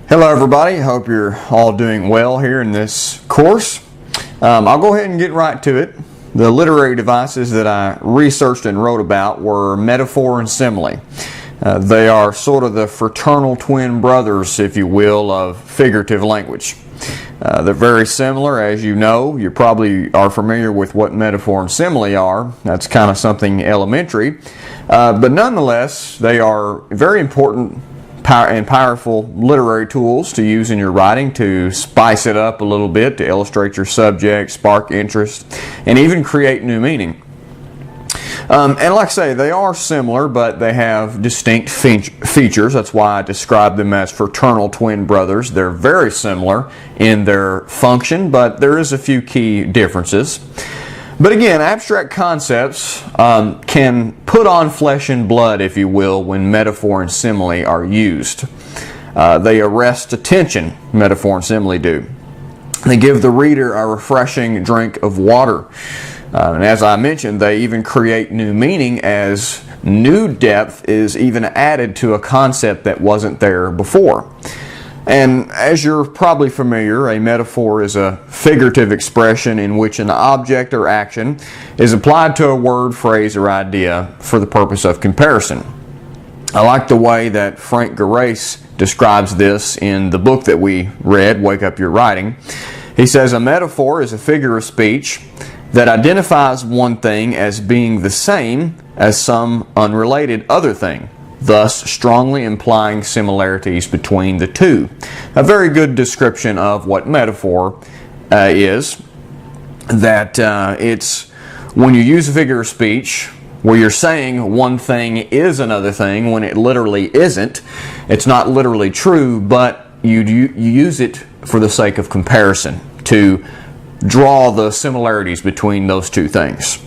Hello everybody, hope you're all doing well here in this course. I'll go ahead and get right to it. The literary devices that I researched and wrote about were metaphor and simile. They are sort of the fraternal twin brothers, if you will, of figurative language. They're very similar, as you know. You probably are familiar with what metaphor and simile are. That's kind of something elementary. But nonetheless, they are very important and powerful literary tools to use in your writing to spice it up a little bit, to illustrate your subject, spark interest, and even create new meaning. And like I say, they are similar, but they have distinct features. That's why I describe them as fraternal twin brothers. They're very similar in their function, but there is a few key differences. But again, abstract concepts can put on flesh and blood, if you will, when metaphor and simile are used. They arrest attention, metaphor and simile do. They give the reader a refreshing drink of water. And as I mentioned, they even create new meaning as new depth is even added to a concept that wasn't there before. And as you're probably familiar, a metaphor is a figurative expression in which an object or action is applied to a word, phrase, or idea for the purpose of comparison. I like the way that Frank Gerace describes this in the book that we read, Wake Up Your Writing. He says, a metaphor is a figure of speech that identifies one thing as being the same as some unrelated other thing, thus strongly implying similarities between the two. A very good description of what metaphor is, that it's when you use a figure of speech where you're saying one thing is another thing when it literally isn't. It's not literally true, but you use it for the sake of comparison, to draw the similarities between those two things.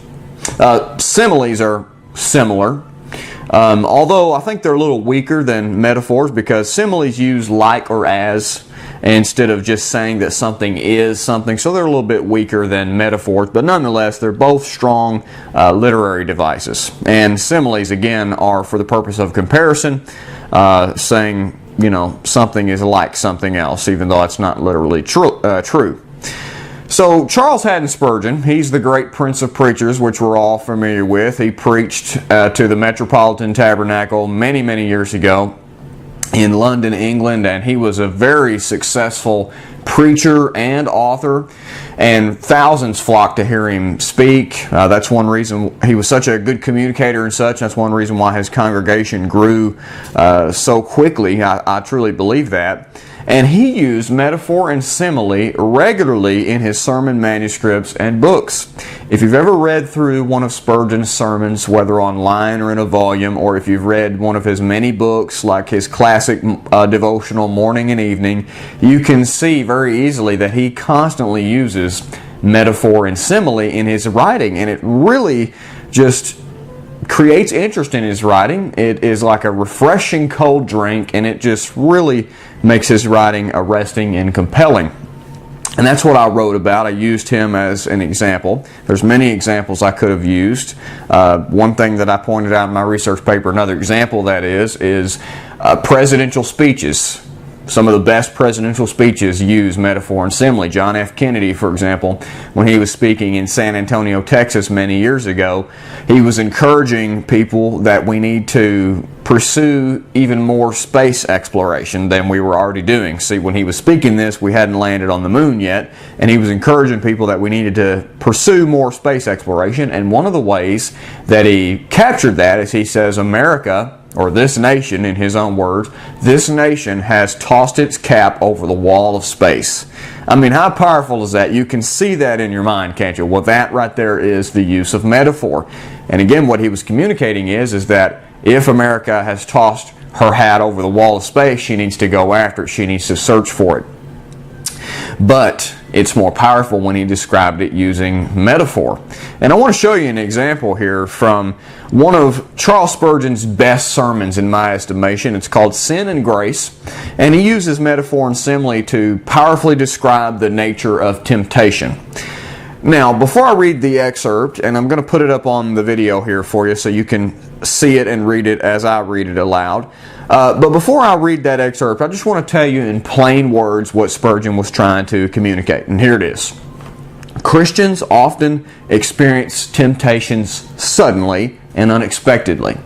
Similes are similar. Although I think they're a little weaker than metaphors, because similes use like or as instead of just saying that something is something, so they're a little bit weaker than metaphors, but nonetheless they're both strong literary devices. And similes again are for the purpose of comparison, saying something is like something else even though it's not literally true. So Charles Haddon Spurgeon, he's the great prince of preachers, which we're all familiar with. He preached to the Metropolitan Tabernacle many, many years ago in London, England, and he was a very successful preacher and author, and thousands flocked to hear him speak. That's one reason he was such a good communicator and such. That's one reason why his congregation grew so quickly. I truly believe that. And he used metaphor and simile regularly in his sermon manuscripts and books. If you've ever read through one of Spurgeon's sermons, whether online or in a volume, or if you've read one of his many books, like his classic devotional Morning and Evening, you can see very easily that he constantly uses metaphor and simile in his writing, and it really just creates interest in his writing. It is like a refreshing cold drink, and it just really makes his writing arresting and compelling. And that's what I wrote about. I used him as an example. There's many examples I could have used. One thing that I pointed out in my research paper, another example that is presidential speeches. Some of the best presidential speeches use metaphor and simile. John F. Kennedy, for example, when he was speaking in San Antonio, Texas many years ago, he was encouraging people that we need to pursue even more space exploration than we were already doing. See, when he was speaking this, we hadn't landed on the moon yet, and he was encouraging people that we needed to pursue more space exploration. And one of the ways that he captured that is he says, America, or this nation, in his own words, this nation has tossed its cap over the wall of space. I mean, how powerful is that? You can see that in your mind, can't you? Well, that right there is the use of metaphor. And again, what he was communicating is that if America has tossed her hat over the wall of space, she needs to go after it. She needs to search for it. But it's more powerful when he described it using metaphor. And I want to show you an example here from one of Charles Spurgeon's best sermons in my estimation. It's called Sin and Grace, and he uses metaphor and simile to powerfully describe the nature of temptation. Now, before I read the excerpt, and I'm going to put it up on the video here for you so you can see it and read it as I read it aloud. But before I read that excerpt, I just want to tell you in plain words what Spurgeon was trying to communicate. And here it is. Christians often experience temptations suddenly and unexpectedly.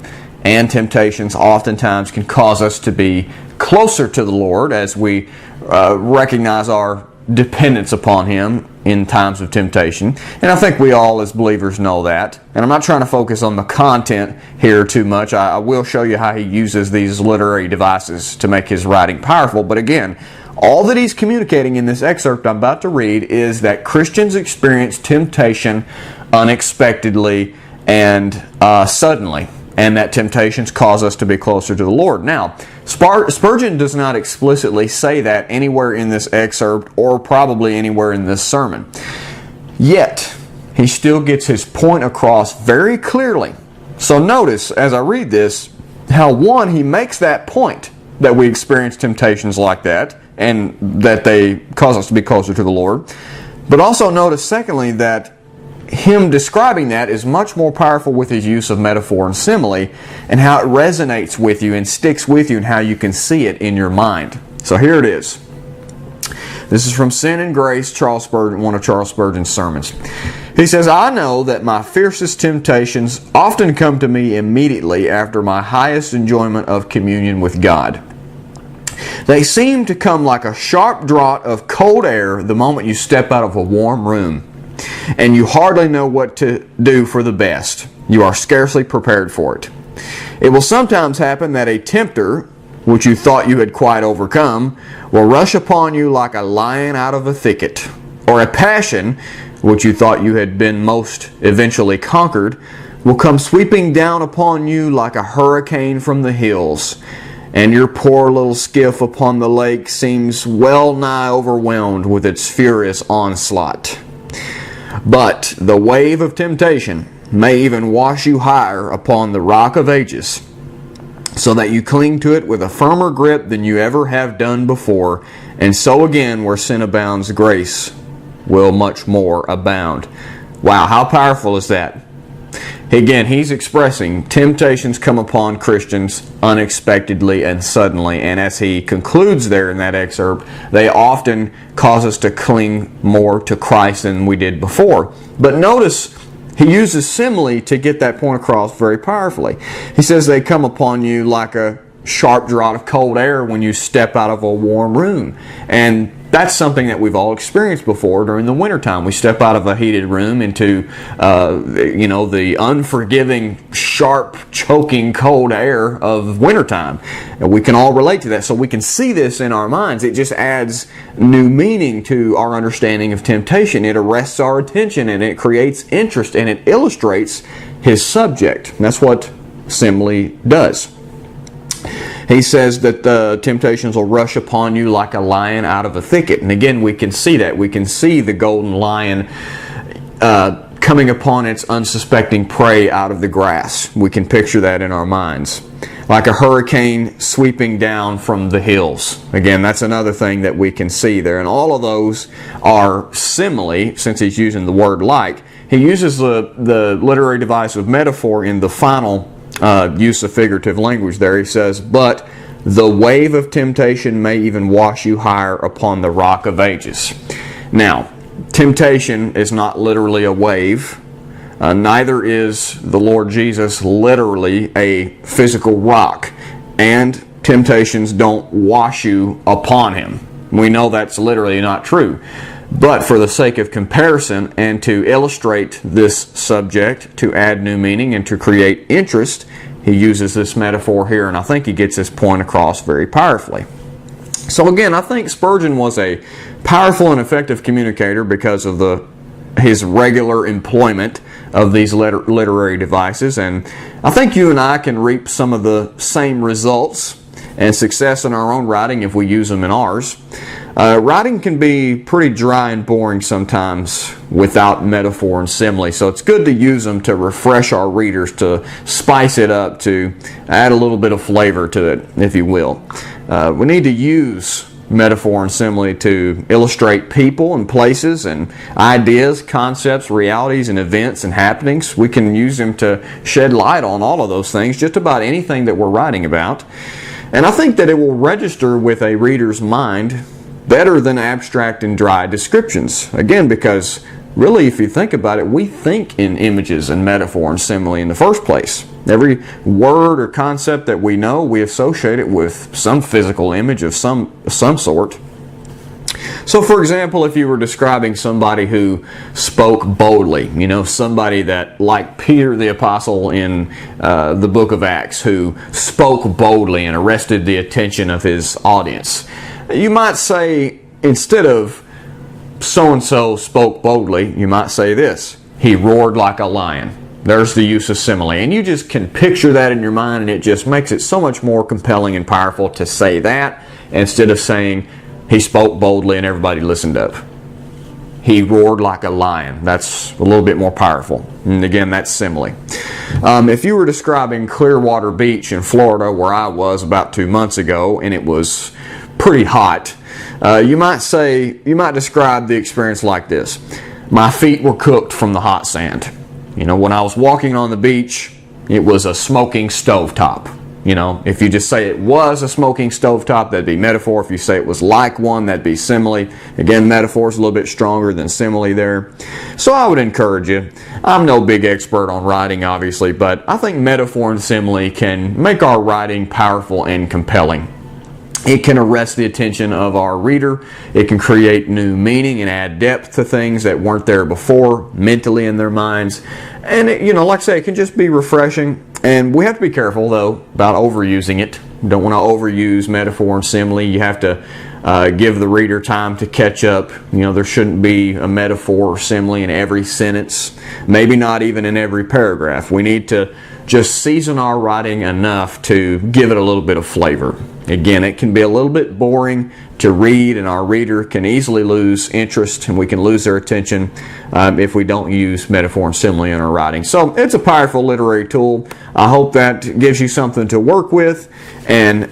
And temptations oftentimes can cause us to be closer to the Lord as we recognize our dependence upon Him in times of temptation. And I think we all as believers know that. And I'm not trying to focus on the content here too much. I will show you how he uses these literary devices to make his writing powerful. But again, all that he's communicating in this excerpt I'm about to read is that Christians experience temptation unexpectedly and suddenly, and that temptations cause us to be closer to the Lord. Now, Spurgeon does not explicitly say that anywhere in this excerpt or probably anywhere in this sermon. Yet, he still gets his point across very clearly. So notice, as I read this, how one, he makes that point that we experience temptations like that and that they cause us to be closer to the Lord. But also notice, secondly, that him describing that is much more powerful with his use of metaphor and simile and how it resonates with you and sticks with you and how you can see it in your mind. So here it is. This is from Sin and Grace, Charles Spurgeon, one of Charles Spurgeon's sermons. He says, "I know that my fiercest temptations often come to me immediately after my highest enjoyment of communion with God. They seem to come like a sharp draught of cold air the moment you step out of a warm room, and you hardly know what to do for the best. You are scarcely prepared for it. It will sometimes happen that a tempter, which you thought you had quite overcome, will rush upon you like a lion out of a thicket, or a passion, which you thought you had been most eventually conquered, will come sweeping down upon you like a hurricane from the hills, and your poor little skiff upon the lake seems well nigh overwhelmed with its furious onslaught. But the wave of temptation may even wash you higher upon the rock of ages, so that you cling to it with a firmer grip than you ever have done before, and so again where sin abounds, grace will much more abound." Wow, how powerful is that? Again, he's expressing temptations come upon Christians unexpectedly and suddenly, and as he concludes there in that excerpt, they often cause us to cling more to Christ than we did before. But notice, he uses simile to get that point across very powerfully. He says they come upon you like a sharp draught of cold air when you step out of a warm room. And that's something that we've all experienced before during the wintertime. We step out of a heated room into, the unforgiving, sharp, choking cold air of wintertime. And we can all relate to that. So we can see this in our minds. It just adds new meaning to our understanding of temptation. It arrests our attention and it creates interest and it illustrates his subject. And that's what simile does. He says that the temptations will rush upon you like a lion out of a thicket. And again, we can see that. We can see the golden lion coming upon its unsuspecting prey out of the grass. We can picture that in our minds. Like a hurricane sweeping down from the hills. Again, that's another thing that we can see there. And all of those are simile, since he's using the word like. He uses the literary device of metaphor in the final use of figurative language there. He says, "But the wave of temptation may even wash you higher upon the rock of ages." Now, temptation is not literally a wave. Neither is the Lord Jesus literally a physical rock. And temptations don't wash you upon Him. We know that's literally not true. But for the sake of comparison and to illustrate this subject, to add new meaning and to create interest, he uses this metaphor here, and I think he gets this point across very powerfully. So again, I think Spurgeon was a powerful and effective communicator because of his regular employment of these literary devices, and I think you and I can reap some of the same results and success in our own writing if we use them in ours. Writing can be pretty dry and boring sometimes without metaphor and simile, so it's good to use them to refresh our readers, to spice it up, to add a little bit of flavor to it, if you will. We need to use metaphor and simile to illustrate people and places and ideas, concepts, realities, and events and happenings. We can use them to shed light on all of those things, just about anything that we're writing about. And I think that it will register with a reader's mind better than abstract and dry descriptions. Again, because really, if you think about it, we think in images and metaphor and simile in the first place. Every word or concept that we know, we associate it with some physical image of some sort. So, for example, if you were describing somebody who spoke boldly, somebody that, like Peter the Apostle in the book of Acts, who spoke boldly and arrested the attention of his audience, you might say, instead of so-and-so spoke boldly, you might say this: he roared like a lion. There's the use of simile. And you just can picture that in your mind, and it just makes it so much more compelling and powerful to say that instead of saying he spoke boldly and everybody listened up. He roared like a lion. That's a little bit more powerful. And again, that's simile. If you were describing Clearwater Beach in Florida, where I was about 2 months ago, and it was pretty hot, you might describe the experience like this: my feet were cooked from the hot sand. When I was walking on the beach, it was a smoking stovetop. If you just say it was a smoking stovetop, that'd be metaphor. If you say it was like one, that'd be simile. Again, metaphor is a little bit stronger than simile there. So I would encourage you. I'm no big expert on writing, obviously, but I think metaphor and simile can make our writing powerful and compelling. It can arrest the attention of our reader. It can create new meaning and add depth to things that weren't there before, mentally in their minds. And like I say, it can just be refreshing. And we have to be careful, though, about overusing it. You don't want to overuse metaphor and simile. You have to give the reader time to catch up. There shouldn't be a metaphor or simile in every sentence, maybe not even in every paragraph. We need to just season our writing enough to give it a little bit of flavor. Again, it can be a little bit boring to read, and our reader can easily lose interest, and we can lose their attention if we don't use metaphor and simile in our writing. So it's a powerful literary tool. I hope that gives you something to work with, and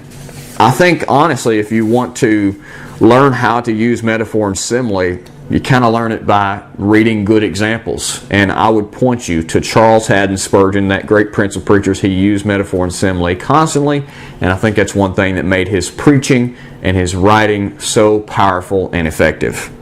I think, honestly, if you want to learn how to use metaphor and simile, you kind of learn it by reading good examples. And I would point you to Charles Haddon Spurgeon, that great Prince of Preachers. He used metaphor and simile constantly, and I think that's one thing that made his preaching and his writing so powerful and effective.